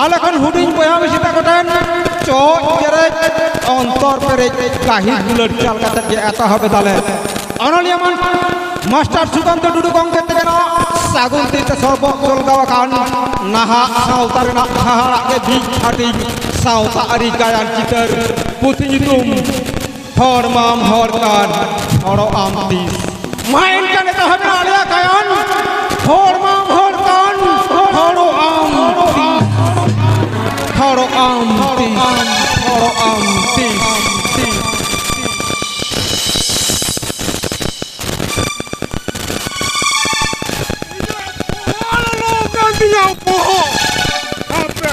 आले खन हुडिंग बया बिसिता कोटेन चो जेरे अंतर पेरे काहि गुलर चाल काते जे एता होबे ताले अनलिया मान मास्टर सुकांत डुडु गंगे तेना सागुन तीते सर्व जलगावा कान नाहा सावता रेना हाहाड़ा के बीच फाटी सावता आरि गायन चितर पुथि nyutum हर माम हर कान हरो आमती main kan eta hobe alia gayan hor mam hor kan horo amti horo amti horo amti halo gantinya poho apa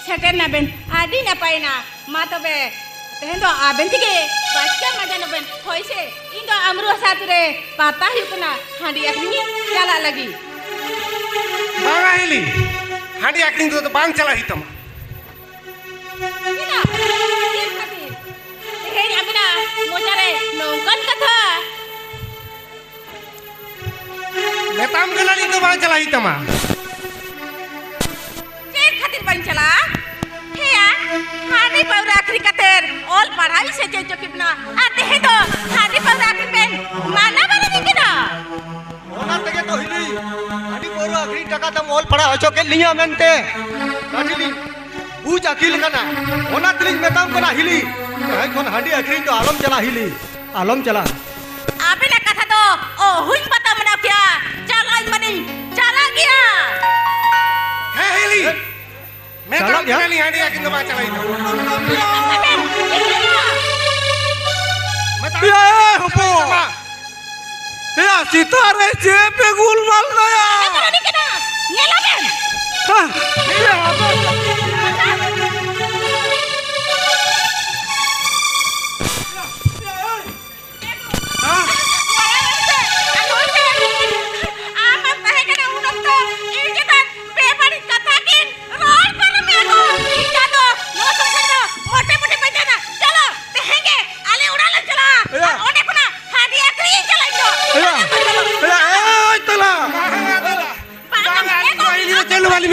सेटर नाबेन आदि नापायना मा तबे तेहेन दो आबेन तिगे बाचका मजा नबेन होइसे इन दो अमरो सातरे पाता हिकना हांडी अखनी चला लगी बांगा हिली हांडी अखनी तो बांग चला हितम किना केम खातिर तेहेन अबिना मोचारे नौकन कथा नेताम गलानी तो बांग चला हितमा केम खातिर बांग चला हेया हांडी पाउरा आखरी कतेर ऑल पढ़ाई से चल चुकिबना आते हे तो हांडी पाउरा आखरी पेन माना बने दिकिना ओना तके तो हिली हांडी पाउरा आखरी टका तम ऑल पढ़ा हचो के लिया मेनते काटिली बुझ अकिल कना ओना तलिज मेताम कना हिली है कोन हांडी आखरी तो आलम चला आपे ना कथा तो ओ हुई पता मना क्या चला मनी चला गया है हिली मैं चला तो गया? गलानी हांडी अखनी तो बांग चला हितम ए हपो ए सितारे जे पे गुल माल गया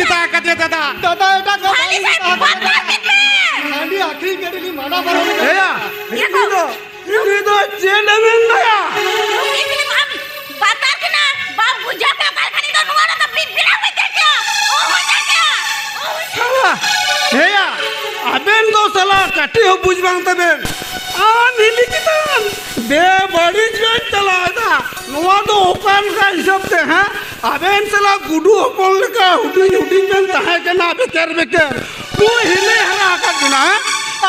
दादा एटा हांडी आखरी केडली माडा बरो हेया इनी तो जेल में गया साला हेया अबेन दो साला काटी हो बुझ बांग तबेन आ नीली कितान बे बड़ी जो चला था नवा तो ओकान का हिसाब से हैं अबेन साला गुडू होपल का हुडी में तहे के ना बेकर तू हिले हरा का गुना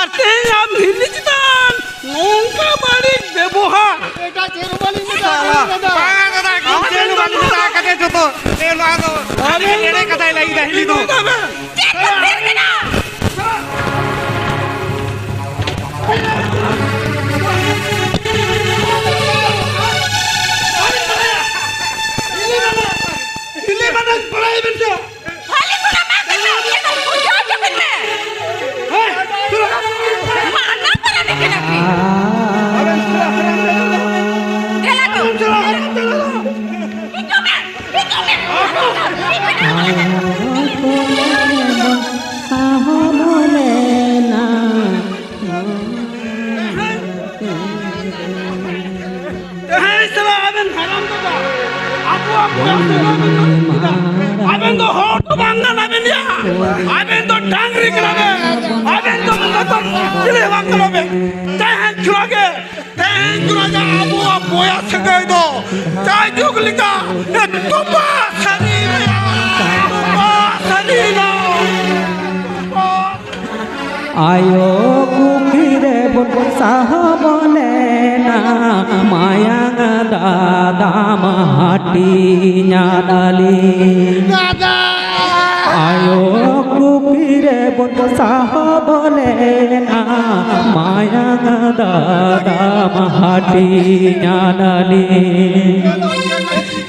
अते आप नीली कितान नोंका बड़ी व्यवहार एटा चेरवाली में साला बांगा दादा जेल वाली में ता कदे तो ए ला दो अरे नेड़े कदाई लगी हिली तो हिले बना पढ़ाई में से Aben to hot bangga naben ya. Aben to dangri kelabe. Aben to mengatakan cile bang kelabe. Teh kelabe. Abu abu ya segai do. Teh juga lika. Tupa sani ya. Tupa sani ya. आयो कुकिरे बुन साहबने ना माया दादा माटी न्याडाली आयो कुकिरे बुन साहबने ना माया दादा माटी न्याडाली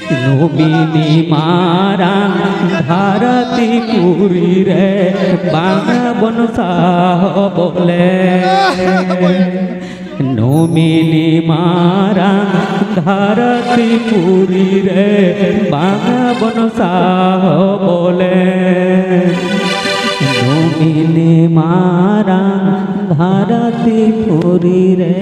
नुमिनी मारा भारती पुरी रे बांगा बनसा बोले नुमिनी मारा भारती पुरी रे बांगा बनसा बोले नुमिनी मारा भारती पुरी रे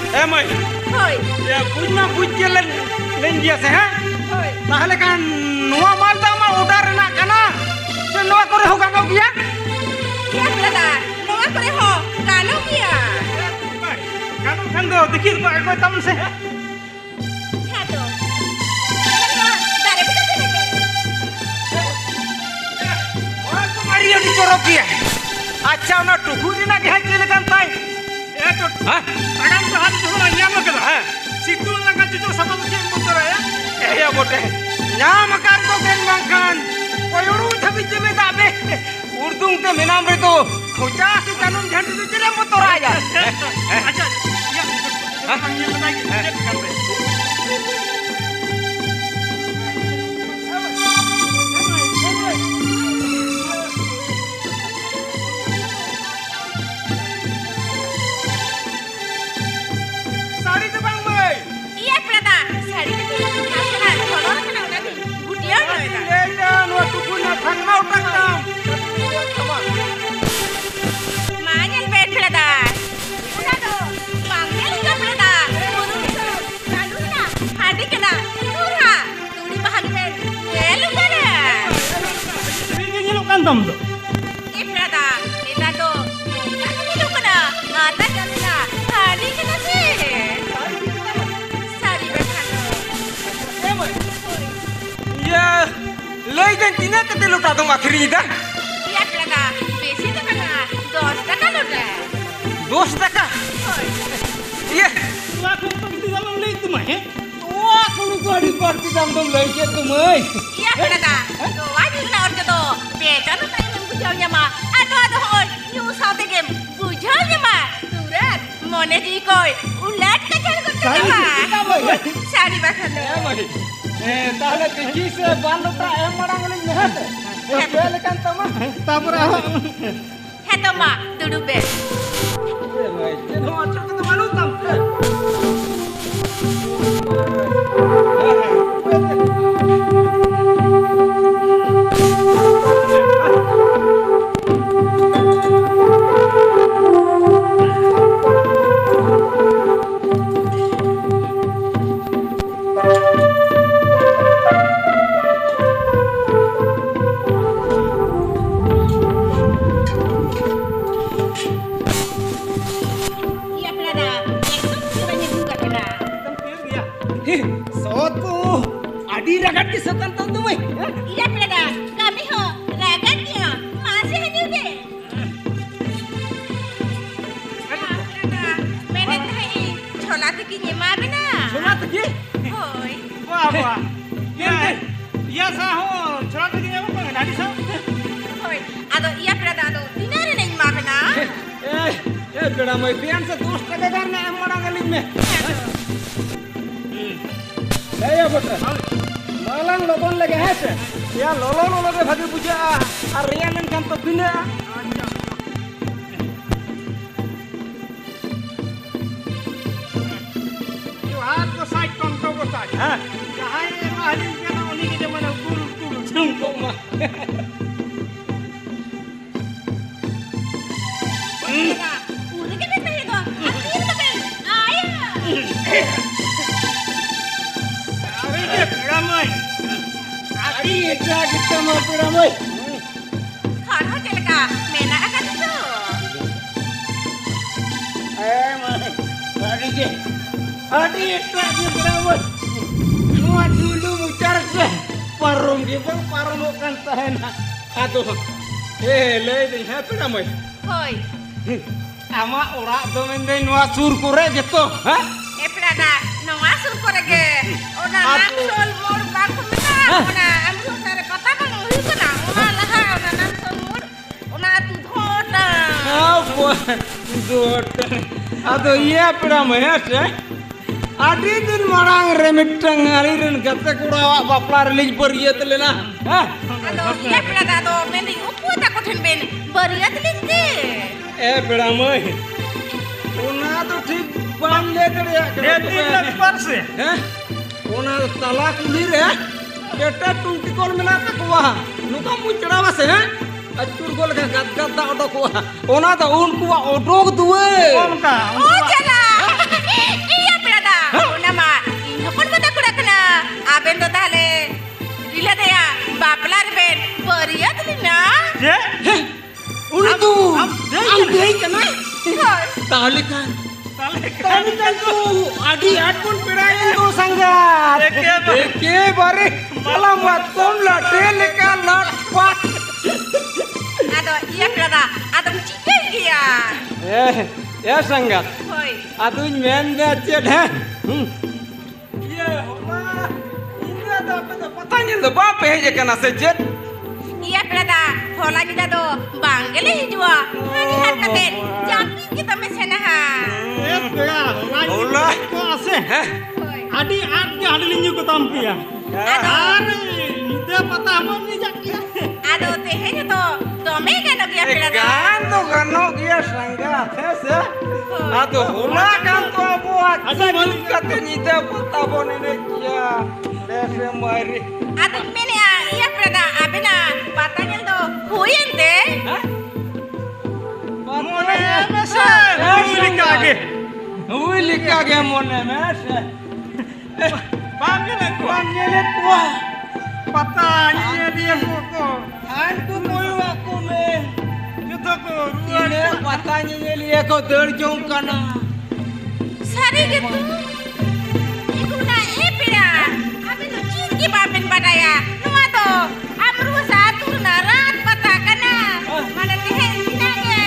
Emai, ya punya bujelan lendia seh, ताहले kan नुआ माल दा मा ऑर्डर ना कना से नुआ करे हो गानो किया Iya pelada, noa kore ho, kano kia. Kanu kan do dikir ko eko taman se. Hado. Dari pita sini. और तुम्हारी ये चोरो किया अच्छा ना टुकुरी ना के चले kan tai E to agam to hal to nyam kada ha. Situl na ka jo sabab ke motor ya. eh ya bote नाम कर को केन बंकन कोयोरू थबि जमे दाबे उर्दू ते मेनाम रे तो खोजा से कानून झंड तो चले मोटर आ जा Acha ya. Panggil lagi. Kan be. Sari तो बंग में Iya pelada, sari itu nasional, kalau kena udah di budian. ले जा नो टुकुर ना थंगना उठक दाम Manggil bed pelada. Udah tuh, manggil juga pelada. Burung itu, lalu kena, hadi kena, turha, turi bahan bed, ngelu kena. Ini nyeluk kan dam do. Iya pelada, kita tuh, kita ngelu kena, mata kena, hadi kena sih. Sari berkan. ये ले जन तिना कते लुटा तुम आखिरी दा Iya pelada, besi tuh kena, 2 taka udah. 2 टका ये Laku to gitu dalam le itu mah he. wah कुनु गाड़ी पड़ती दाम तुम ले के तुम Iya pelada, tuh wajib kena order tuh. Beda tuh tanya membujaunya mah. Aduh hoi, new sate game, bujaunya mah. Turat, mone di koi, ulat kacang kacang mah. Sari bahkan deh. ताले देखी से बालुटा एम मड़ांग ले नहत ए लेकन तमा तापर Heto mah, duduk bed. ए भाई no अच्छा के मालू तम Iya pelada, itu banyak juga kena. सौत को आडी रगड़ के सतन तो तुम Iya pelada, kami ho, ragat dia, masih hanya deh. Pelada, menet hai, chola tikinya mah benar. सुना तो की Hoi. Wah wah. Ya. Ya sa ho. Chora to gini apa nggak ada sa. Hoi, aduh iya pelada aduh, dinari neng mah kena. ए बेड़ा मैं पियान से 2 टका करने M मड़ांग ले में ले या बट मालांग लोगन लगे है से या लोलो लोलो के भागे बुझा और रिया लन kan तो बिना Yo hat ko side konto ko side. Ha. Kahai ahli kana oni ke zaman kul kul. jungkok mah Pelada, udah kan betul itu, akhir makan, ayah. Ari ke ramai. आडी एकरा कितना मत बेड़ा मैं Kalau jeleka, mena akan itu. ए मैं आडी के आडी एकरा के बेड़ा मैं नुआ dulu mucar से parung के parung kan tahena aduh ले दे है बेड़ा मैं Hoi, ama ora do mende नुआ sur करे gitu ha pelada, no masuk korege. Ona namsul mur bangku mena, ona amru sare pata bang hui kena. Ona laha, ona namsul mur, ona tu thota. apa dot ado iya beड़ा मैं है आडी दिन marang remitang alirin kata kura bapla release beriat lena ha Aduh, iya pelada aduh, mending upu takut ben beriat lingke. बेड़ा मैं उना तो ठीक बांध ले करे Dia tidak parse. हैं उना तला कुली रे बेटा टुंटी कोल मिला तक वहा नुका मुचड़ा वसे हैं अचुर गोल का गद दा ओडो को उना तो उनको ओडोक दुए Onka. Oh, jala. Iya pelada. Ona mah, ini pun kata kuda kena. Aben to tale ताले kan tu adi atpun pedain tu sangat. Eke bare malam matom late leka latpat. Aduh, iya berada. Aduh, cikai dia. Ya sangat. Hoi. Aduh menda ced ha. Iya, hola. Ini ada patanya tu bape aja kena sejet. Iya berada. Hola kita do banggele hijwa. Hari harkaten. Jamin kita mesena ha. Hola. Hoi. Adi adnya adi linju ko tampia. Aduh. Nite pata mo ni jakia. Aduh, tehnya to. Dome kan dia berada. Kan tu kano dia sangat. Hese. Aduh hola kan tu abuat. Aduh, balik. Katanya dia pata bonene kia. Dese mari. Aduh, mene ya. Iya berada. Abena patanya do. Huyen deh. Mone mese. Uli kage mone mese. Panggil kuah. Patanya dia koko. Antu moyo aku me. Kita ko ruane patanya dia ko terjong kana. Sari gitu. Iku na epira. Abin tu cinki babin badaya. Nua to. Amru satu narat patakana. Mana tehen tinage.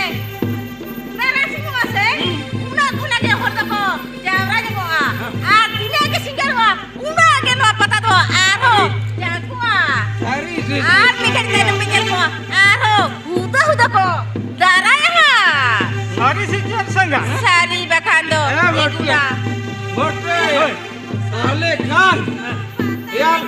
Narasi nua se. Una dia horta ko. Jawranya ko a. Tinage singgah ko. Una ge no patado aro. Jangan ko a. Hari sih. Mikir kita mikir ko. Aro. Huda ko. Darah ha. Hari sikit sangat. Sari bakando. Iku na. Bote. Sale kan. Yang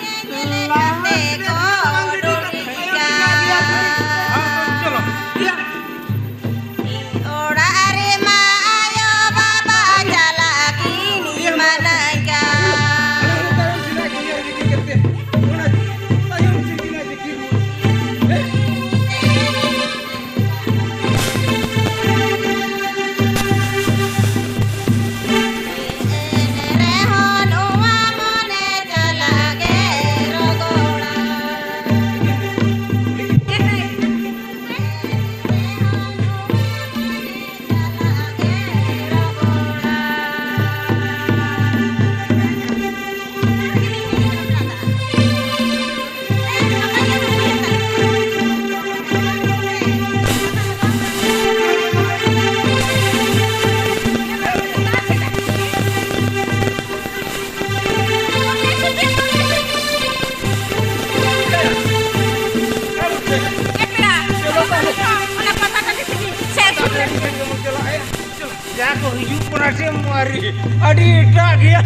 Jago hidup merasa mari. Adi dah dia.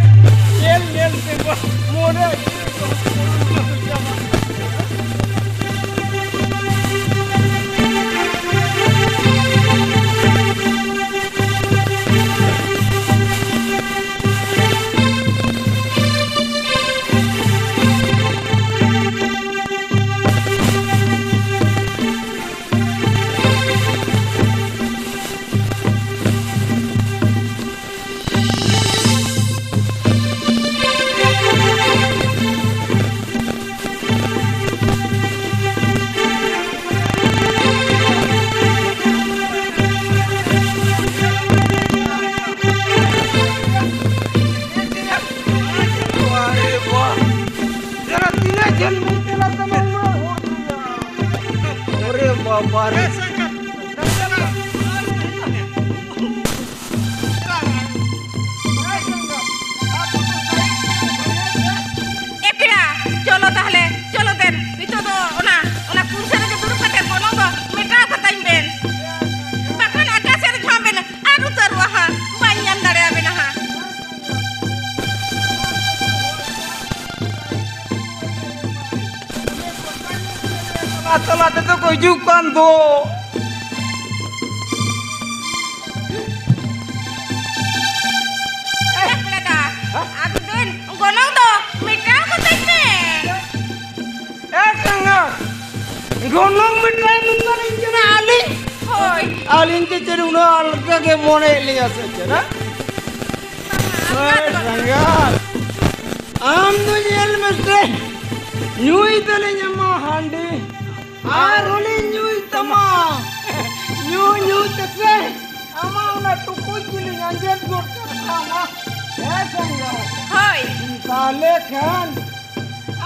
Nel tembak. Mona. Cholo tahle, cholo den. Itu do, ona kursi aja duduk kate kono do. Meta katain ben. Bahkan akasnya ada jam ben. Aduh terwah, banyak dari abena ha. Telat itu kejukan tuh. Aduh den, gonong do. Meta katain ben. Sangat. Gonong mitai nungan injana alin. Hoi. Alin ke ceruna alga ke mone liya saja na. Sangat. Am tu jel mesti. Nyui tele nyama handi. Aruli nyui tama. Nyui tese. Ama ᱚᱱᱟ ᱴᱩᱠᱩᱡ ᱜᱮᱞᱤᱧ ᱟᱸᱡᱮᱫ ᱜᱚᱫ ᱠᱟᱜ ᱠᱟᱱᱟ ᱥᱟᱸᱜᱟ ᱦᱳᱭ ᱛᱟᱦᱞᱮ ᱠᱷᱟᱱ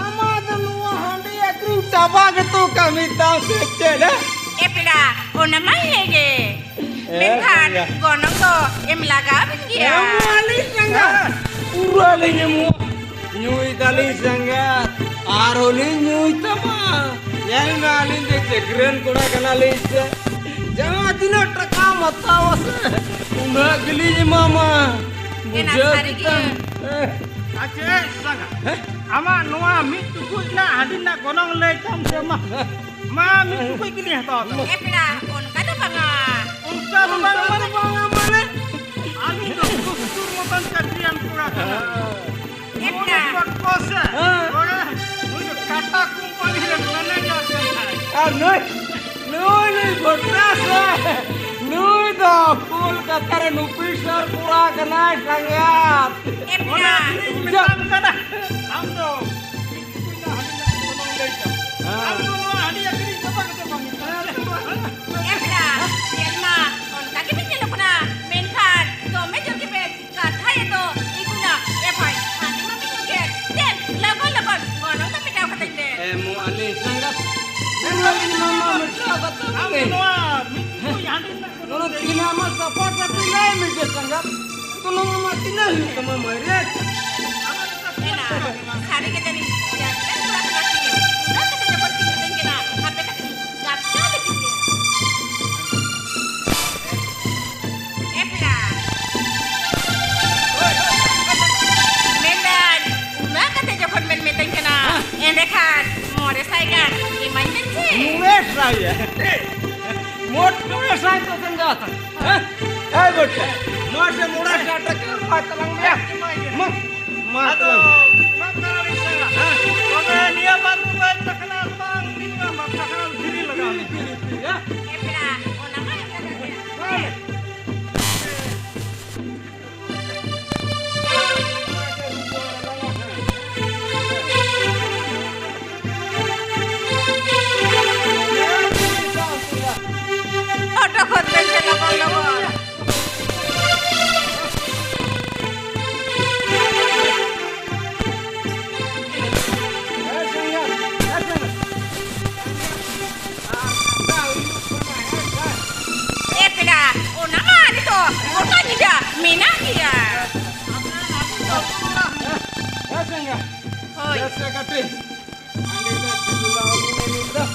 ᱟᱢᱟᱜ ᱫᱚ ᱱᱚᱣᱟ ᱦᱟᱺᱰᱤ ᱟᱹᱠᱷᱨᱤᱧ ᱪᱟᱵᱟ ᱜᱮᱛᱚ ᱠᱟᱹᱢᱤ ᱛᱟᱢ ᱥᱮ ᱪᱮᱫ ए पेड़ा ओना माई हेगे मेनखान गोनों तो एम लगा बिन गया मालिक संगा पूरा लिंगे मु nyuy dali sanga aroli nyuy tama yang nalin de cekren kura kana lise jangan tina taka matawas una geli ni mama Enak hari ki Aceh sanga. Ama noa mit tukui na hadin na gonong le kam sema. Ma mit tukui kini hato. A peda own kada banga Unsa bang mana? Ani to kusur motan kadian pura kana. A peda Kosa. Ora, untuk kata kumpani dan manajer kan. nuy botasa nuy do kul katare nupisar pura kana sangat A peda Minta kana. Amdo. Punya hadin na gonong le kam. Amdo noa hadi akini coba kita bang. A peda alma own काके बिन लुकना मेनखान तो मैं जो के पे कथा ये तो इगुना ए भाई हानी मम्मी नु के den लगन गोनों तो मिटाव कतई दे mu ali sangat nuy mama merta Amdo kata noa mit tukui hadin na Kalau gonong le. tina mas support tapi lain meja sangat. Kalau mama tina hiu sama mari. Ena, sari ke tadi jangan pura pura kini. Udah kita jemput kita tengkena, sampai kata nggak ada kini. Epla. Mendan, udah kata jemput men tengkena. Endekan, mau desai kan? Iman sih. Mues saya. Mot mues saya tu sangat. Eh bocah. Masa murah kata ke mata lang dia. Mata. Aduh, makna bisa. Oke, dia bantu buat terkenal bang, dia mah terkenal diri lagi. Ya. Epla, ona mah yang kata. Otak hot bensin lawan. Epla, ona mah itu, ona tidak, minah dia. Ya sangat. Hoi. Ya saya kata. Anda dah dulu ini dah.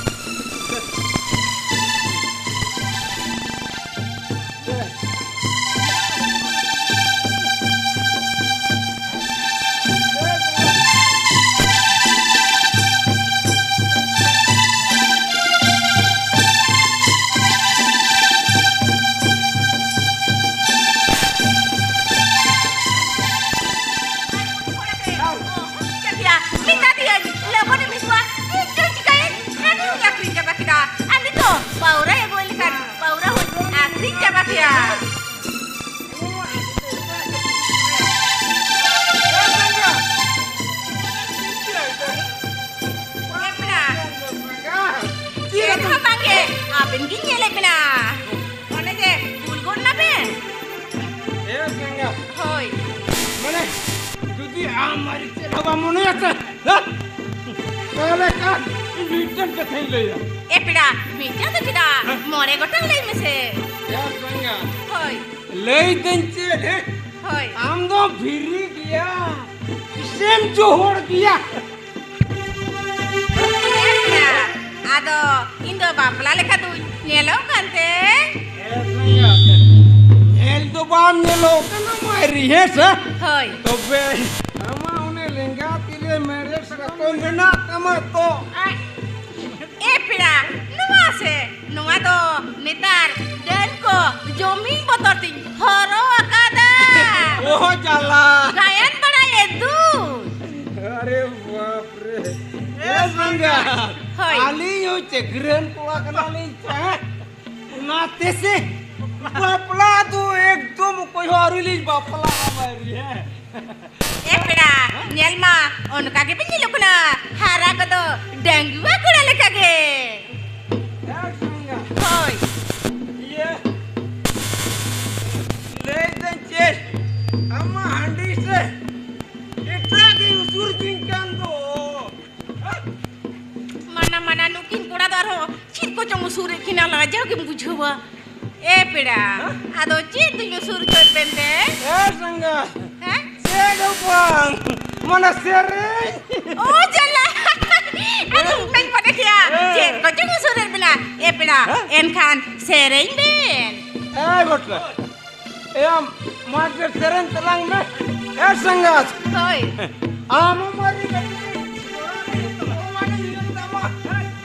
Minta dia, lepas ni miswa, itu cikain, aduh nggak kerja pakai dah. Andi tu, paura ya boleh kan, paura pun kerja pakai ya. Kita panggil, abin gini le pina. Mana je, bulgon na be. Ya sangat. Hoi, Mana? Jadi amari cakap kamu ni apa? Hah? Kalau kan return ke thai ya. pida, bicara tu tidak, more gotang lagi mese. Ya sangat. Hoi, Lei dan cek. hoi. हम तो free किया same जोहर किया Pida, ado, Indo bapla lekha tu nyelo kante. L तो balm ने लोग ना मारी है सर Hoi, तो बे हमा उन्हें लेंगा तिले मेरे सका तो ना कमा तो pida, nuwa se, nuwa to, nitar, dan ko, jomi motor ting, horo akada. ओह चला Gayan bana yedu. अरे बाप रे ए संगा Hoi. आली यो चेकरन कोला कनाली चाह नाते से बापला तू एकदम कोई हरुली बापला हमारी है Pida, nyelma, on kage pinjil kuna, hara ko to, dangwa kuna lekage. यार संगा Hoi, ये नुकिन कोड़ा दर हो छिट को चंगु सूरे खिना लाजाव के बुझवा ए पेड़ा आदो ची तुयो सूर कर बेंदे ए संगा हैं से गपang mana sere ओ चला अनु पेन पड़े क्या छिट को चंगु सूरे बिना ए पेड़ा एन खान सेरें बेन eh botla em market seren telang me eh sangat होय amo mari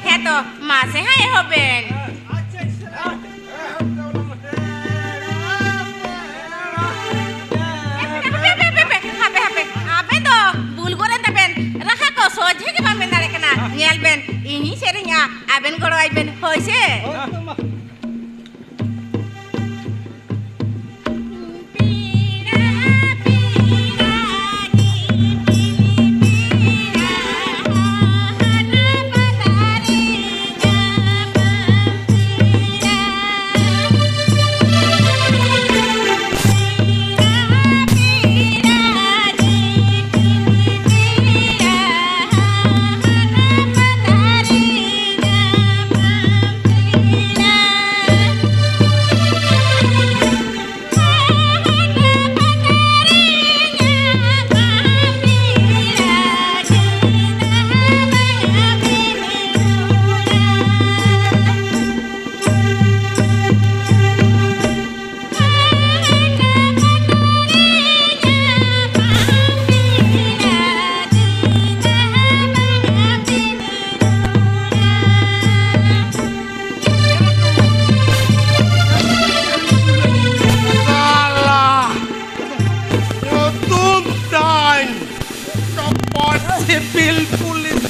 है तो माँ से हाय हो Ben Abe do bulgoran da ben raha ko soje ke ban ben dare kana nyel ben ini serinya aben goro ai ben hoise Sipil pulis.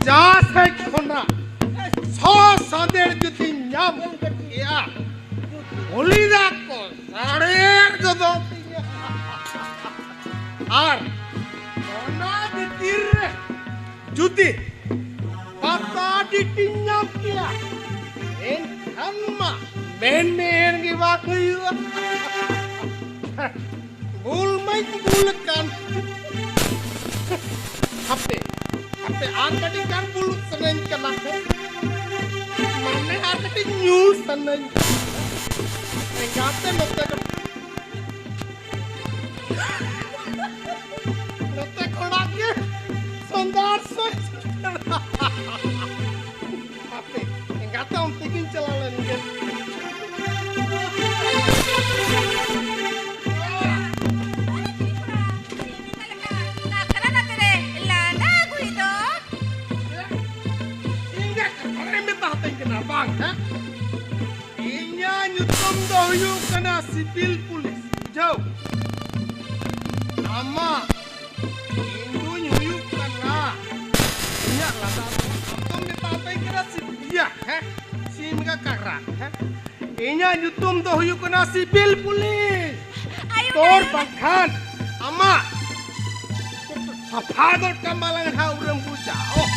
Jas hai khona. So sader juti nyam ya. Olida ko sader jodo. Ar khona ditir juti pata ditinyam kia. En khamma men ki wakui. Bul mai bul kan hape angkati kan bul senen kana mane angkati new senen engate note koda ke sondar so hape engate on tikin chalalen ke bang, ha? Inya nyutum dohyu kena sipil pulis. Jauh. Ama Hindu nyuyu kena. Inya lah tum ditatai kena sipia, ha? Simga karak, ha? Inya nyutum dohyu kena sipil pulis. Tor bangkan. Ama Sapadot kambalangan ha urang buja. Oh.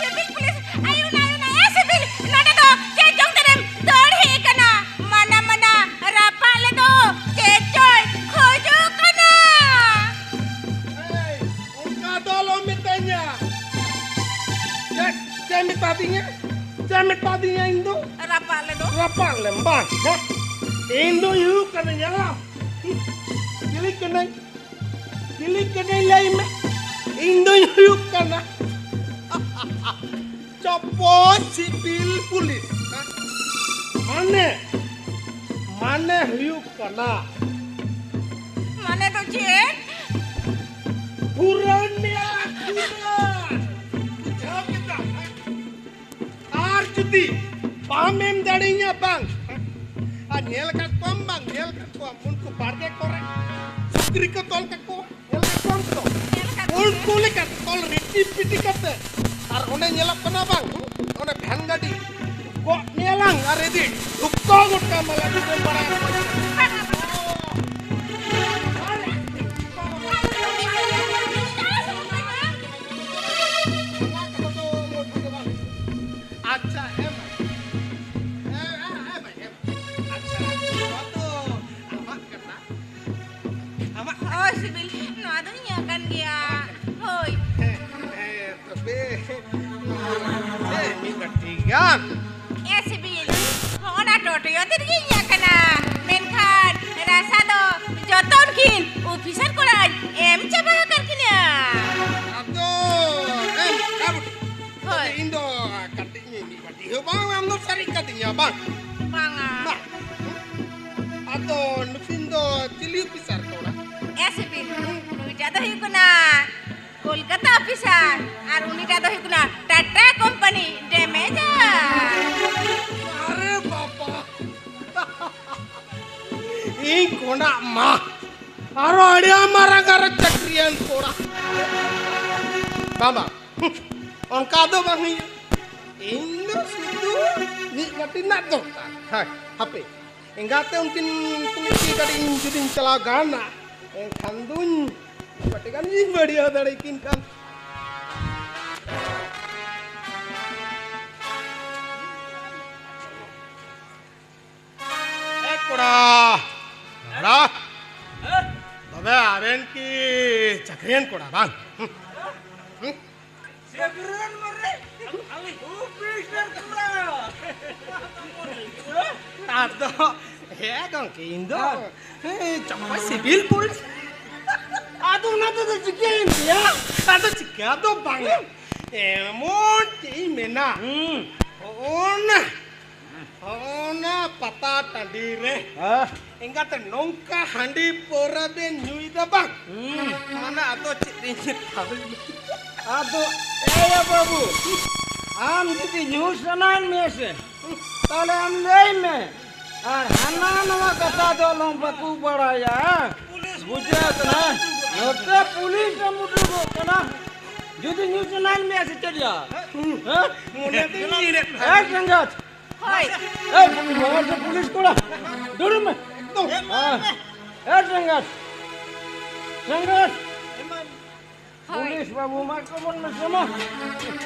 Civil police आयु ना ए civil नडे दो जे Jong तेरे दौड़ ही कना मना मना रापा ले दो जे चोय खोजो कना Hey, उनका दलो मितanya. Saya minta dinya Indo. रापा ले दो Rapal lembang, ha? Indo yuk kena nyalam. Kili kena lain. Indo yuk kena. Copot sipil pulis. Mana yuk kena. मने तो जे Puranya Jawab kita. Ar judi pamem dadinya bang. Nyel kat pam bang, nyel kat pam. Unku parke korek. Sukri ko tol kat ko. Nyel kat pam to. Unku lekat tol riti piti kate. Ar one nyelap kena bang. One bhan gadi. Ko nyelang ar edi. Dukko gut kamala di bara. Acha em. Acha. Suatu amak kena. Amak oh civil ना दुनिया kan dia bang. Banga. Bang. Ado nufin do cili pisar ko na. Sipin. Nuita do hikuna. Kolkata officer. Ar unita do hikuna Tata company damage. Are bapa. Ing kona ma. Aro adia marang cakrian kora. Baba. Onka do bang ni. Indo sudu ni mati nak do. Hai, hape. Enggate mungkin kuliti kadi injudin celagana. Kandun. Pati kan ini बढ़िया दड़ेकिन kan. कोड़ा कोड़ा तबे आवेन की चक्रियन कोड़ा बांग Seberan mare. Ali officer kura. Ado ya dong kindo cuma sipil pulis ado na to cikin ya ado cikado bang emon ti mena ona pata tandire enggak nongka handi pora ben nyui da bang mana ado cikin Ado ya babu. Am jadi nyusanan mese. Tale am lei me. Ar hana nama kata do lompaku baraya. Gujarat na. Note pulis samudra ko kana. Jadi nyusanan mese ceria. Hah? mune ti re Sangat. Hoi. Bawa se pulis kola. Dulu me. Sangat. Sangat. Hoi. Pulis babu mak kamu semua. Sipin.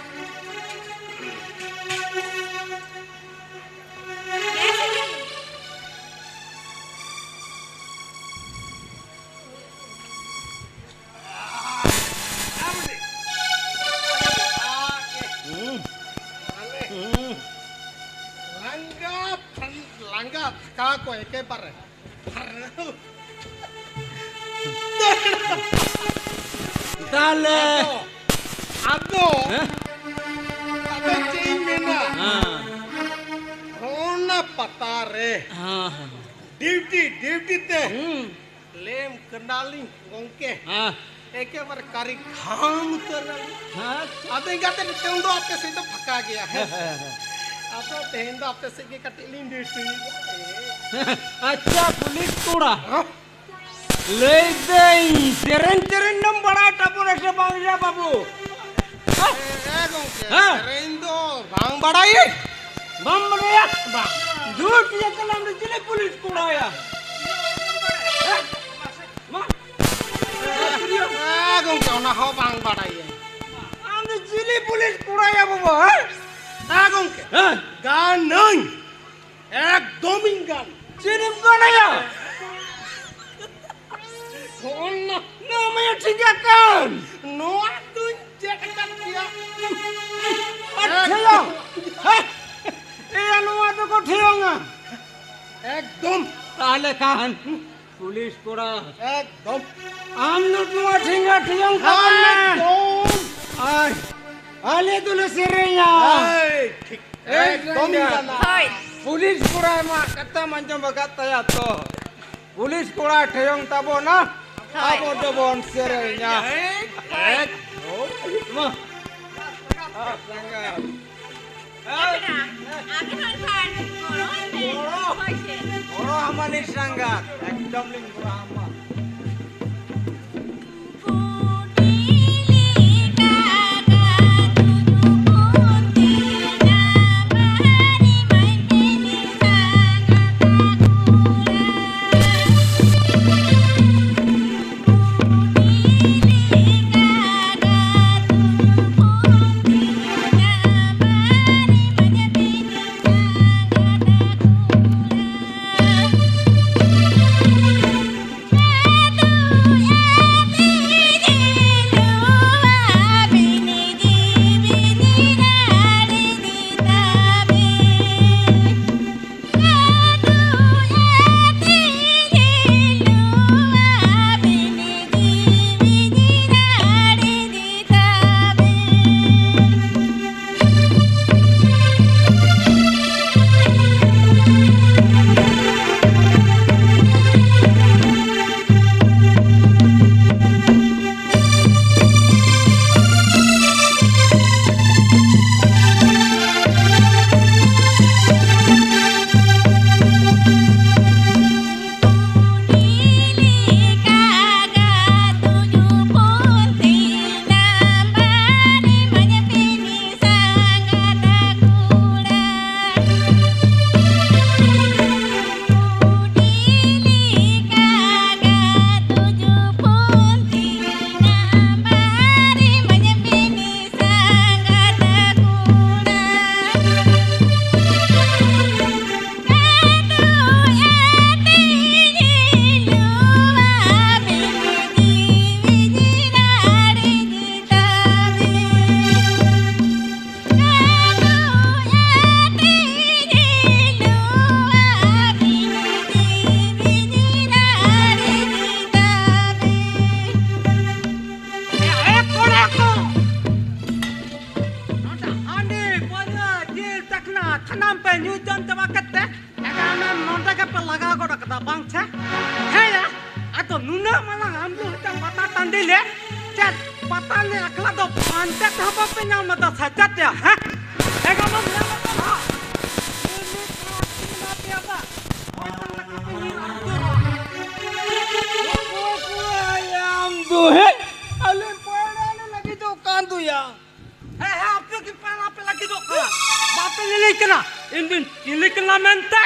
langga kako eke pare Dale. ado cimena ona patare duty te lem kendali gongke eke bar kari kham terali ado ingate teundo apke se to phaka gaya hai ado tehendo apke se ke katilin duty अच्छा police कोड़ा ले दे तेरन तेरन नम बड़ा टपुर से बांग्ला बाबू gongke rendo bang badai बम बड़े बा झूठ ये कलम ने जिले पुलिस कोड़ा या gongke ona ho bang badai हम जिले पुलिस कोड़ा या बाबू gongke gan nang ekdom ingan जिले कोड़ा या ona namanya tindakan noa tunjukkan dia अच्छा या ये अनुवा तो को ठियोंगा ekdom ताले काहन पुलिस कोड़ा ekdom आम नुटनुआ ठिंगा ठियोंग खावन में ekdom Ay, ale dulu sirinya. ekdom ingan Hoi. Pulis kura mak kata macam bagata ya to. Pulis kura theyong tabo na. Hai. Abo dobon sirinya. Mah. Sangat. Apna. Agen hanfan. Koro ite. Hoi se. Orang aman ni sangat. Ekdom ling kura aman. Hoi. हांडी ले चल पता ले अखला तो पांचे खबा पे नाम मत सच्चा क्या हैं एगा मत हां Duhe, alin pala lagi tu kandu ya. आपके की पाना पे लगी तो बात नहीं लेकिन इन दिन लेकिन mente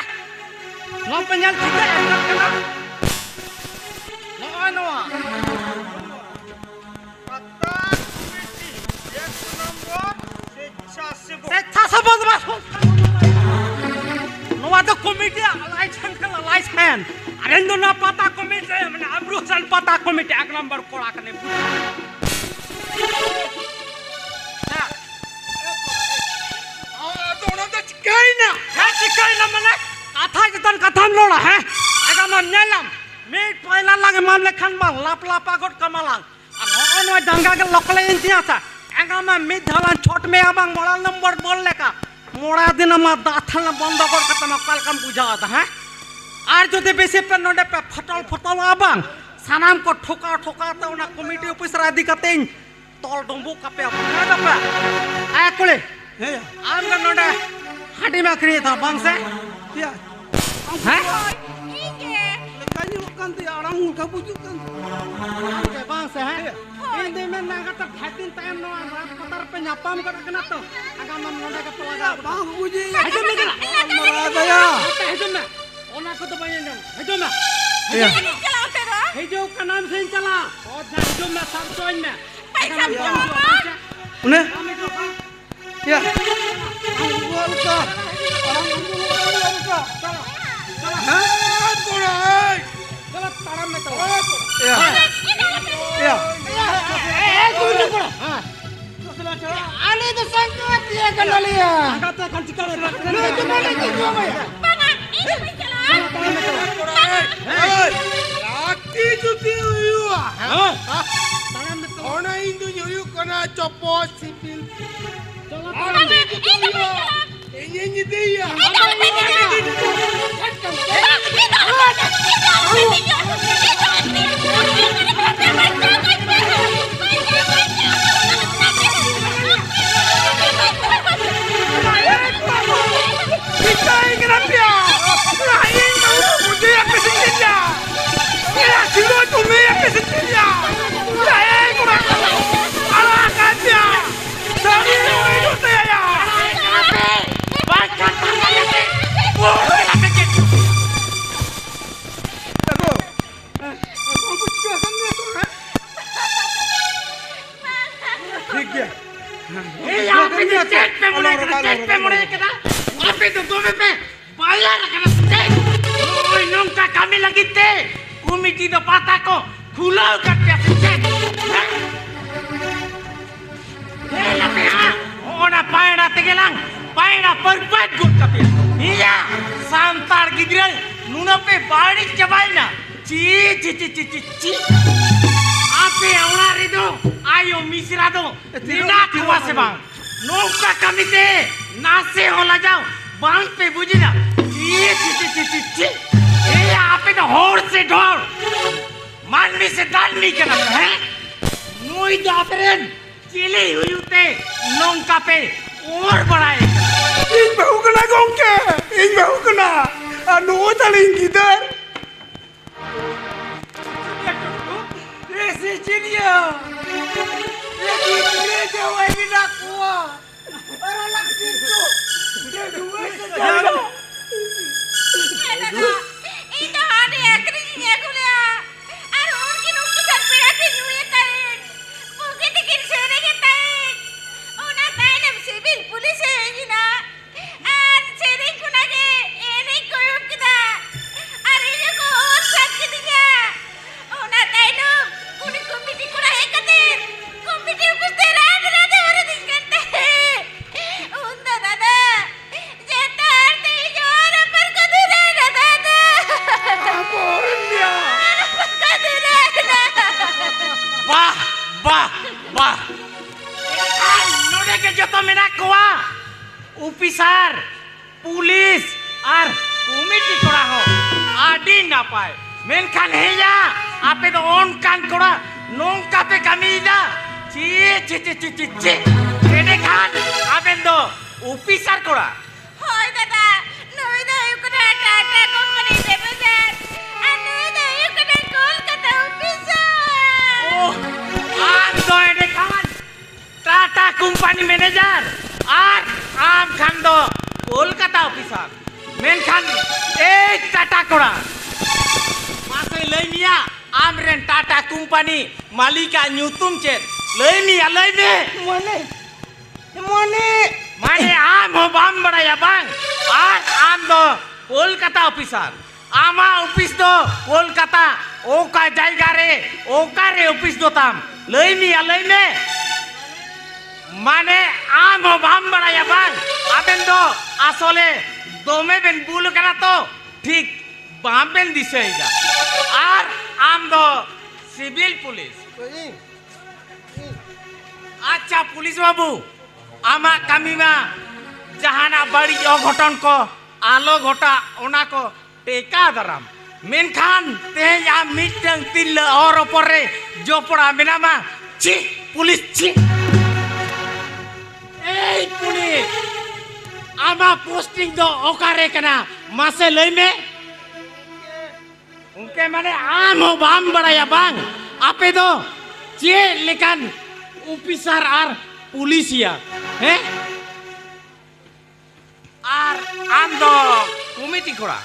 no penyal kita enak kena no ano pata komiti एक नंबर शिक्षा से बोल बस no ada komiti alai hand अरे नो ना पता komiti मैंने अब्रुसन पता komiti एक नंबर कोड़ा करने Kaina, hati kaina mana? Kata kita kata lola, heh? Agak menyelam. Mid pailan lagi mamle kan bang, lap agot kamalang. Ano dangga ke lokal intinya sa? Agak mah mid halan chot me abang moral nomor bol leka. Moral दिन मत दाथल बंद कर कत मकाल कम बुझा था, हeh? Are जो दे बेसे पे नोडे पे फटल abang. Sanam ko ठोका तो ना कमिटी ऑफिस राधी कतें तोल डोंबू कपे apa? Ada apa? Ayo kule. आम का नोडे हाडी में खरीद था बांग से Ya, हैं Ike. lekanya makan tu orang muka bujukan. के बांग से हैं इन दिन में नागा तो खातिन टाइम नो रात पतर पे न्यापाम कर रखना तो अगर मन नोडे का पलागा Bang buji. हेजो में चला Marada ya. हेजो में ओना को तो बयान जाओ हेजो में Ini kalau terus. हेजो का नाम से चला और हेजो में सब जोइन में Baik sama. Une? हम Ya. Anggual ka. Orang anggual ka. Hah? चलो तारा में तो Ya. Ya. आने तो संगत ये कर लिया आगा तो खर्च कर ले तो मैंने की जो भैया Bang, ini bicara. लाठी जुती हुई हुआ हां तारा में तो Ona Hindu nyuyu kena copot sipil. चलो Bang, ini bicara. Ini dia. Kita ingin dia lain tahu mudah yang kesentia ya silo cuma yang kesentia saya kurang ala kaca dari itu saya baca tangannya boleh kecil Aku juga sana tu. ठीक है. ये आप इधर check पे मुड़े कदा आप इधर दो पे पाया रखना चेक ओए नोंका कमी लगी थे कमिटी तो पता को खुला करते चेक ये लपे हां ओना पायड़ा तेगेलांग पायड़ा परफेक्ट गुड कपे iya santar gidral nuna pe badi chabalna chi ape aura rido ayo misrado dina thua se bang nongka kamite nase hola jao bang pe bujina chi ये ape to hor se dhor manmi se dalmi kana hai noi dapren chili huyute nongka pe और बढ़ाए Ing bahu kena gongke. Ing bahu kena. Anu taling gitar. Ese chinia ये जवाई भी ना कुआ और अलग चिंटू ये दुआ से जानो Itu hari akhirnya kuliah. Aduh, mungkin aku sampai hati nyuya tarik. Mungkin tikin sore tarik. Ona tarik civil police ini na. Ar sering kuna ke ini koyok kita. Ar ini ko osat kita. Ona tarik kuni komiti kuna hekate. Komiti upis terang orang dingkante. Unda dada. Jetar te jora per kadura dada. वाह वाह वाह नोडे के जो तो मेरा कुआ officer police और committee कोड़ा हो आडी ना पाए मेनखान हेया आपे तो ऑन कान कोड़ा nongka pe kami ida. Ci. Ini kan aben do officer kora. Hoi dada, noi do yukuna Tata company represent. And noi do yukuna Kolkata officer. Oh, am do ini kan Tata company manager. Ar am kan do Kolkata officer. Men kan Tata kora. Masih lainnya amren Tata company malika nyutum chet. Lainnya. Mane am ho bam badaya bang. Ar am do Kolkata officer. Ama office do Kolkata. Oka jaiga re, oka re office do tam. Lainnya. Mane am ho bam badaya bang. Aben do asole dome ben bul kana to ঠিক bam ben diseiga. Ar am do civil police. আচ্ছা police বাবু আমা কামিমা জাহানা বাড়ি অঘটন কো আলো ঘটা ওনা কো টেকা দারাম মেনখান তেজ আম মিটং তিল অর পরে জোপড়া মেনামা ছি পুলিশ ছি এই পুলিশ আমা পোস্টিং দো ওকারে কেনা মাসে লইমে উনকে মানে আম হো বাম বড়ায়া বাং আপে দো चे लेकिन ऑफिसर आर पुलिसिया हैं आर आम दो कमिटी कोड़ा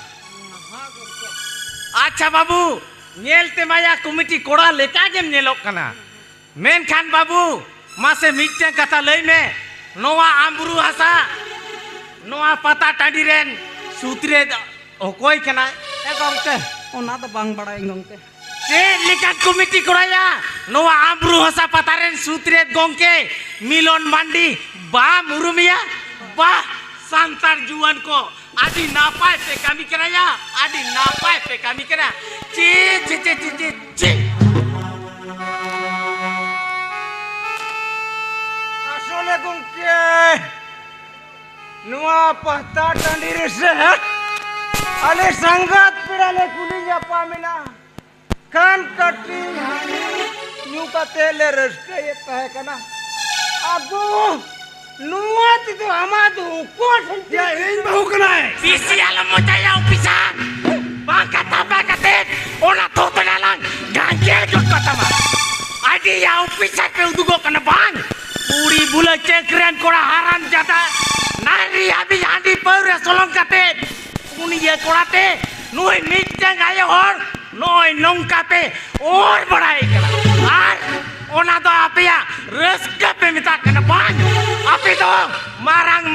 अच्छा बाबू नेलते माया कमिटी कोड़ा लेका जेम नेलोक कना मेन खान बाबू मासे मिटते कथा लई में नोवा आम्बरू हसा नोवा पता टाडी रेन सूत्रे ओकोय कना ए गंके ओना तो बांग बड़ाई गंके लेकिन कमिटी कोड़ाया नोवा आम्बरू हसा पतारेन सूत्रेत गोंके मिलन मांडी बा मुरुमिया बा सांतार जुआन को आदि नापाय पे कमी कराया आदि नापाय पे कमी करा ची আসলে গঙ্কে নোয়া পাতা টান্ডি রেছে আলে সংগাত পিড়ালে কুলি জাপা মিনা কান কাটি न्यू का तेल रस्ते ये तह कना अबो नुआत तो हमा तो कोट या इन बहु कनाय बीसी आलम मोचाया ऑफिसर बाकाते ओना तो तनाlang गांजे जot katama adi ya ऑफिसर पे उदुगो कना बांग पूरी बुला चेकरन कोड़ा हाराम जाता नारी अभी हांडी पर सोलंग काते उनी ये कोड़ाते नोय मिटंग आयो और नोय नोंका पे और बड़ाई करा आर ओना तो आपया रस्का पे मिता कना बांग आपे तो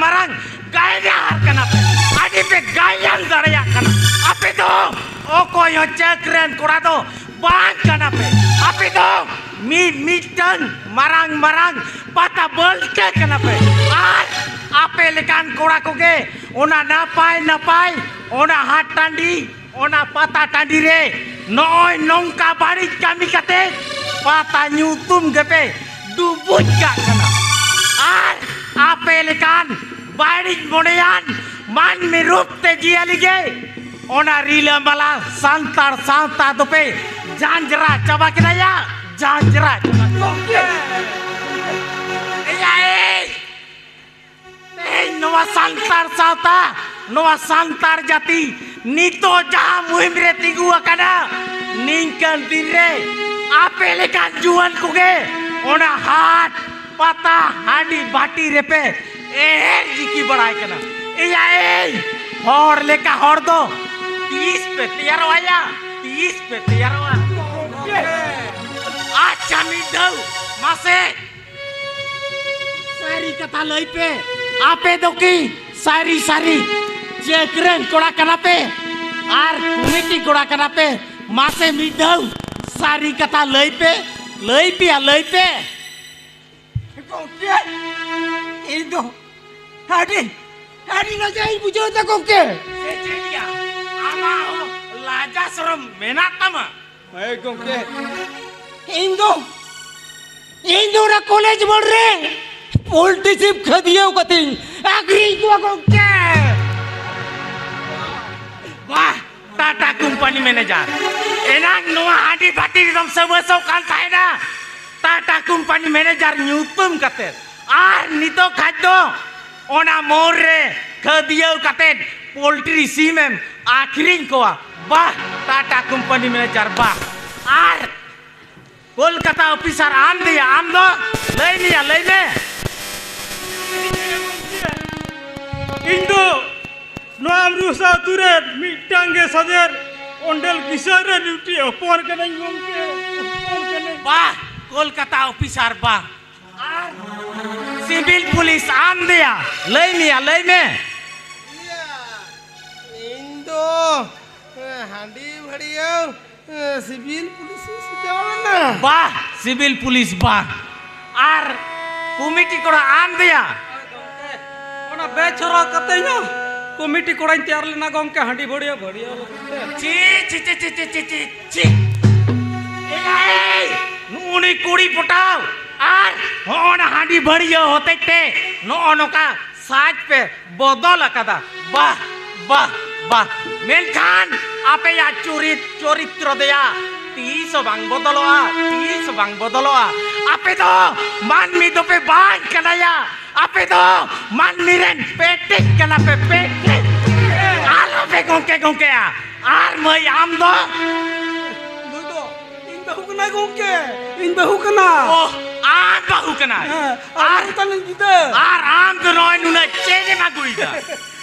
marang gaya kena pe adi pe gayan daraya kena आपे तो oko yo cekren kora to bang kena pe आपे तो mitang marang pata bolke kena pe ar आपे lekan kora koge ona napai ona hat tandi ona pata tandi re noy nongka bari kami kate pata nyutum gepe dubut ka kena ar आपे लेकान बारिश मोड़ियान मान में रूपते जिया लिगे ओना रीला मला सांतार Santa दोपे जानजरा चबा किना या जानजरा नवा सांतार सांता नवा सांतार जाति नीतो जहाँ मुहिम रे तिगु अकना निंकन दिन रे आपे लेकान जुआन कुगे ओना हाथ पता हांडी बाटी रेपे एहर जिकी बड़ाई कना हॉर लेका हॉर दो 30 पे तैयार आया 30 पे तैयार हुआ अच्छा मिडो मासे सारी कथा लई पे आपे दो की सारी चेकरन कोड़ा कना पे आर कमिटी कोड़ा कना पे मासे मिडो सारी कथा लई पे gongke itu hadi na jai bujo ta gongke Sejedia, ama laja serem menatama. hey gongke Indo ra college बोल रे पोल्टीशिप खदियो कति एग्री को गongke Wah, Tata company manager. Enang noa hadi batir एकदम सबसो कान थायना टाटा कंपनी मैनेजर ᱧᱩᱛᱩᱢ kate ar nito khaddo ona mor re khadiau kate poultry simem akhiring koa bah Tata company manager bah ar Kolkata officer आम दिया आम दो लई निया लई में इंदो नोआम रुसा तुरे मिटांगे सजर ओंडल किशोर ड्यूटी ओपर कने गोंके वाह कोलकाता ऑफिसर वाह सिविल पुलिस आम दिया लई निया लई में इंदो हांडी भड़िया सिविल पुलिस से जावना वाह सिविल पुलिस वाह आर कमिटी कोड़ा आम दिया ओना बेचरा कते न कमिटी कोड़ा तैयार लेना गोंके हांडी भड़िया भड़िया ची ची ची ची ची ची ची ची ए नुनी कुड़ी पटाओ आर होना हांडी भड़िया होते ते नो नोका साज पे बदल कदा वाह वाह वाह मेनखान आपे या चरित्र दया 30 bang bodoloa 30 bang bodoloa ape do manmi do pe bang kana ya ape do manmi ren petik kana pe petik alo pe gongke ya ar mai am do दुदो इन बहु कना गोंके इन बहु कना oh am bahu kana ar तन जिते ar am do noy nuna chene maguida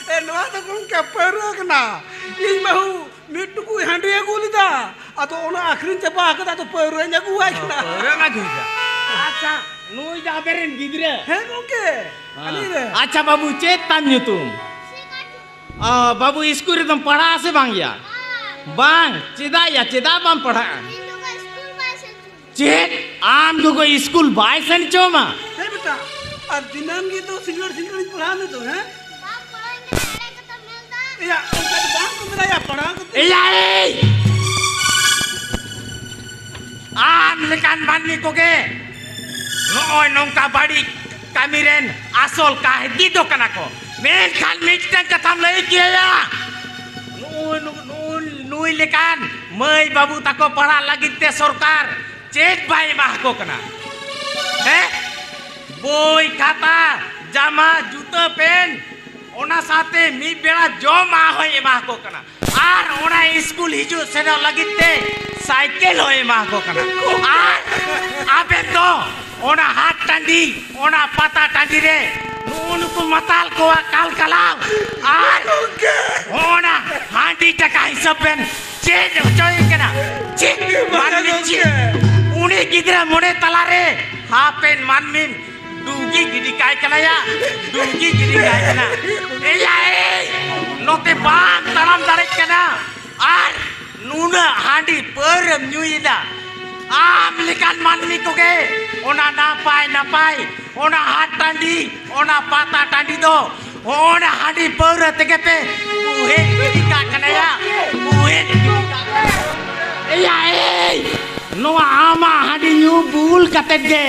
ए नवा तो गोंके पेरो कना इन बहु मिट्टू को हांडी गुलिदा अतो ओना आखरिन चपा आकदा तो पेरो न्यागु आइना ore maguida acha nui jaberin gidre हे गोंके अली रे अच्छा बाबू चेत ताम nyutum बाबू स्कूल तुम पढ़ा से बांग या बांग चिदा या चिदा बम पढ़ा चेत आम दुगो स्कूल बाय सन चोमा हे बेटा और दिनम की तो सिंगल पढ़ा में तो हैं या उनका तो बांग को मेरा या पढ़ा को या आम लेkan bani ko ge noy nongka badi kamiren asol kahdi do kana ko men kan miktan katam lay kia ya nui lekan mai babu tako pahla lagi te sarkar cek bai mah ko kana boy khata jama juta pen ona sate mi bela joma hoy emah ko kana ar ona school hiju sena lagi te cycle होए मां को कना आबे तो ओना हाथ टांडी ओना पता टांडी रे नून को मताल को काल कलाव आर ओना हांडी टका हिसाब पेन चेज चोई कना ची मानमी ची उनी गिदरा मोने तला रे हापेन मानमिन दुगी गिडी काय कना या दुगी गिडी काय कना ए नोते बाम तराम दारे कना are nuna handi perem nyuida am lekan manmi ko ge ona napai ona hat tandi ona pata tandi do ona handi per tege pe buhe dika kana ya buhe dika iya no ama handi nyu bul kate ge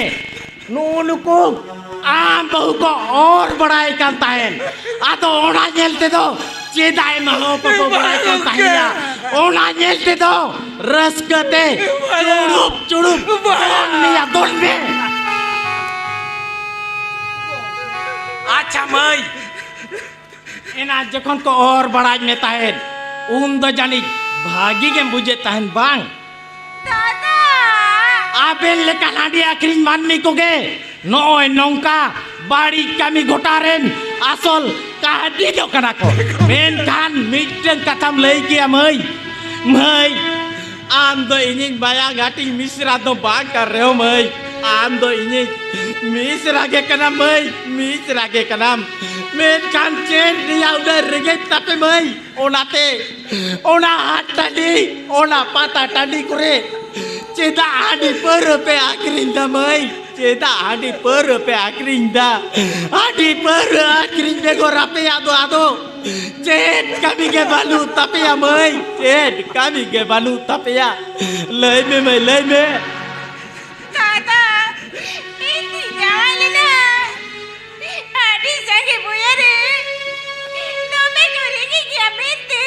nunu ko am bahu ko और बड़ाई kan tahen ado ona nyelte do चेदाई महो पको बड़ाई kan tahiya ona nyelte do raskate churup niya don me अच्छा मई एना जखन को और बड़ाई में ताहेन उन दो जानी भागी के बुझे ताहेन बांग दादा आबेन लेका हांडी आखरिन मानमी को गे नोय नौका बाड़ी कमी घोटारेन आसल काहदी दो कना को मेन खान मिटन कथम लई किया मई आम दो इनिंग बाया घाटी मिश्रा दो बाग कर रहे हो मई आम दो इनिंग मिश्रा के कना मई मिश्रा के कना मेन खान चेन रिया उधर रगे तपे मई ओनाते ओना हाथ टांडी ओना पाता टांडी करे चेदा हांडी पर पे आखरिन दा मई चेदा हांडी पर पे आखरिन दा हांडी पर आखरिन पे गो रापे आदो चेद कमी के बालू तपिया मई चेद कमी के बालू तपिया लय में मई लय में दादा ini jangan na adi sange boya re no me corrigi que amete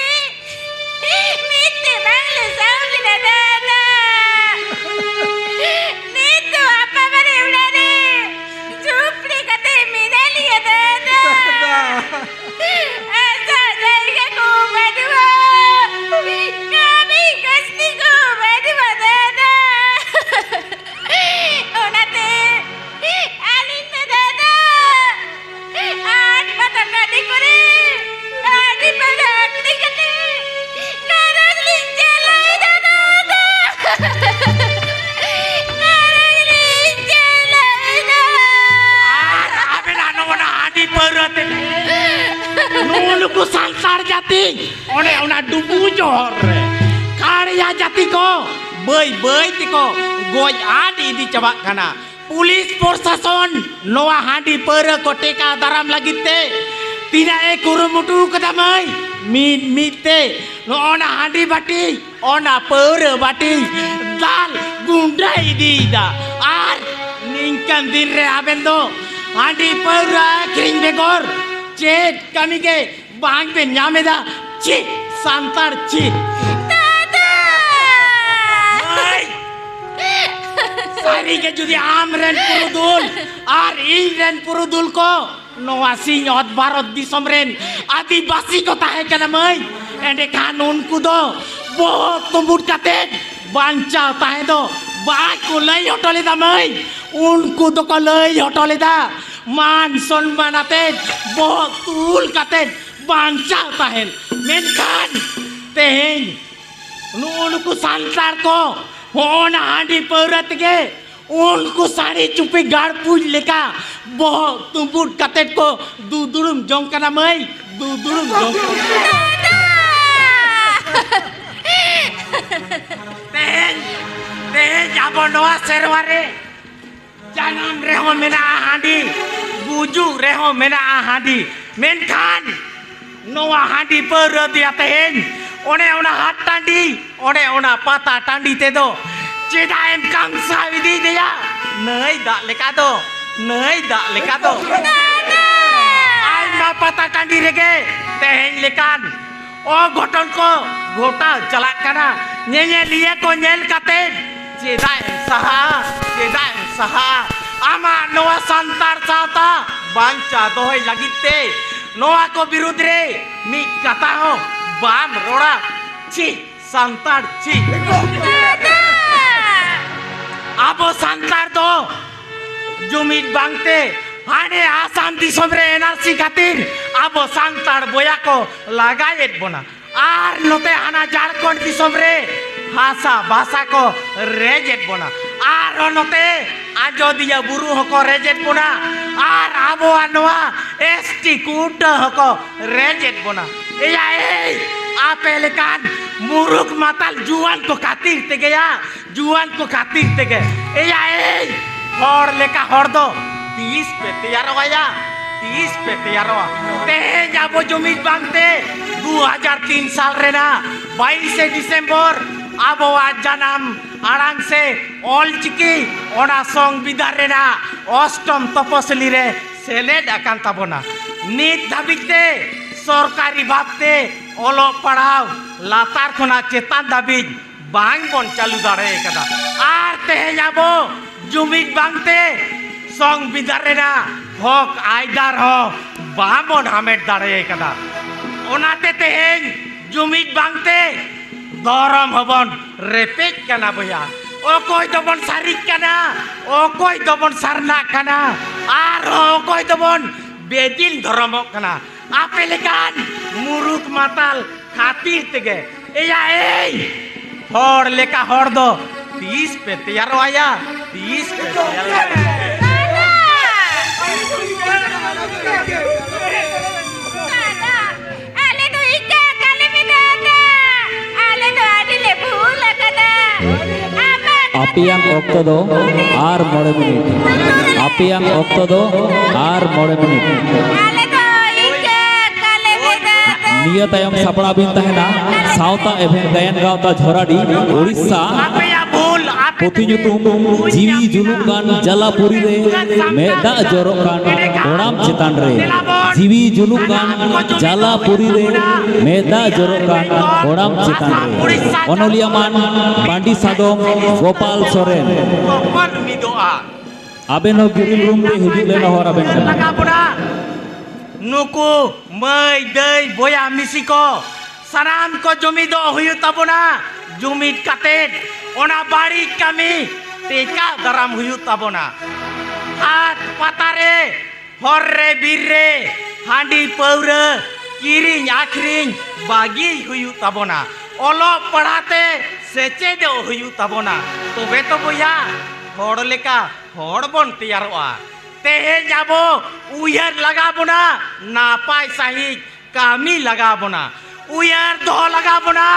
mete bangle sauli na dada Nuluku santar jati, one ona dubu johor re. Karya jati ko, boy tiko, goj adi di coba kana. Pulis Porsason, noa hadi pera ko teka daram lagi te. Tidak kurumutu kadamai, mit te. No ona hadi bati, ona pera bati. Dal gundai di da. Ar ningkan din re abendo. Hadi pera kering begor. Cek kami ke bang pe nyameda cik santar cik. Sari ke judi amren purudul ar iren purudul ko noasi nyot barot di somren adi basi ko tahe kana mai ende kanun kudo bohot tumbut katen banca tahe do ba ko lei hotole da mai unku do ko lei hotole da मान सम्मान आते बहुत तूल काते बांचा ताहेन मेनखान तेहेन उनको सांतार को होना हांडी पौरत के उनको साड़ी चुपे गाड़ पूज लेका बहुत तुंबुट काते को दूदुरुम जोंग कना मई दूदुरुम जोंग तेहेन जाबो नवा सेरवारे jangan reho mena hadi buju reho mena hadi menkan noa hadi per dia tehen one ona hat tandi one ona pata tandi te do ceda em kang savidi dia nei dak lekado ai ma pata tandi rege tehen lekan o ghoton ko gota jalak kana nyenye liye ko nyel katen ceda saha ama noa santar sata banca dohoi lagite noa ko birudre mi kata ho bam roda ci santar ci abo santar do jumit bangte hane asam disomre NRC katir abo santar boya ko lagayet bona ar note hana Jharkhand disomre hasa bahasa ko rejet bona ar note Ajodiya buru hoko rejet bona ar abo anoa ST kuta hoko rejet bona iya apelekan muruk matal juan ko katir tege iya hor leka hor do 30 pe teyaro teh jabo jumit bangte 2003 साल रेना 22 दिसंबर abo janam arang se olchiki ona সংবিধান रेना অষ্টম তপশিলি রে সেলেদ আকান তাবনা নিত দাবিতে সরকারি ভাবতে অলো পড়াও লাতার খনা চেতান দাবি বাং বন চালু দাঁড়ে কাদা আর তেহে যাবো জুমিত বাংতে সংবিধান রেনা হক আইদার হ বামন হামেট দাঁড়ে কাদা ওনাতে তেহেন জুমিত বাংতে দরম হবন রেপেক কানা বয়া অকয় দবন সারিক কানা অকয় দবন সারনা কানা আর অকয় দবন বেদিন ধর্ম কানা আপেলেকান মুরুক মাতাল খাতির তেগে এয়া এই হর লেকা হর দো 30 पे तैयार आया 30 पे तैयार Apiang okto do ar 9 menit. Apiang okto do ar 9 menit. Niya tayong sapna bin tahena sauta event gayan gauta Jhoradi Odisha Poti nyutum jiwi julukan Jalapuri re meda jorokan onam chetan re jiwi julukan Jalapuri re meda jorokan onam chetan re onoliaman Bandi Sadom Gopal Soren abeno giring room re hijik lena hor aben kana nuku mai dei boya misiko sanam ko jumi do huyu tabona jumit katet ona bari kami teka daram huyu tabona hat patare horre birre handi paura kiring akring bagi huyu tabona ओलो पढ़ाते सेचेद हुयु तबोना तबे तो बोया हड़ लेका हड़ बन तैयारोआ तेहेज आबो उयहर लगा बोना नापाय सही कामी लगा बोना उयहर दो लगा बोना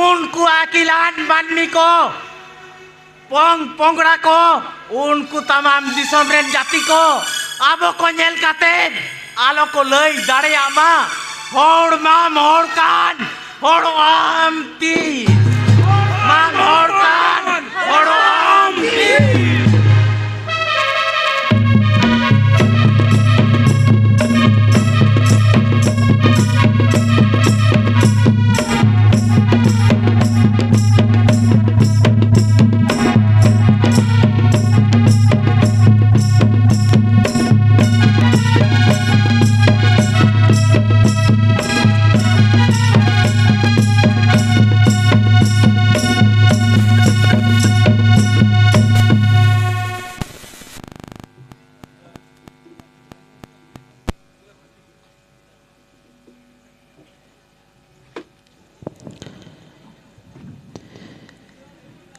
उनको अकिलान मानमी को पोंगड़ा को उनको तमाम दिसम रेन जाति को आबो को नेल काते आलो को लई दाड़े आमा हड़ माम हड़ कान हड़ आम ती माम हड़ कान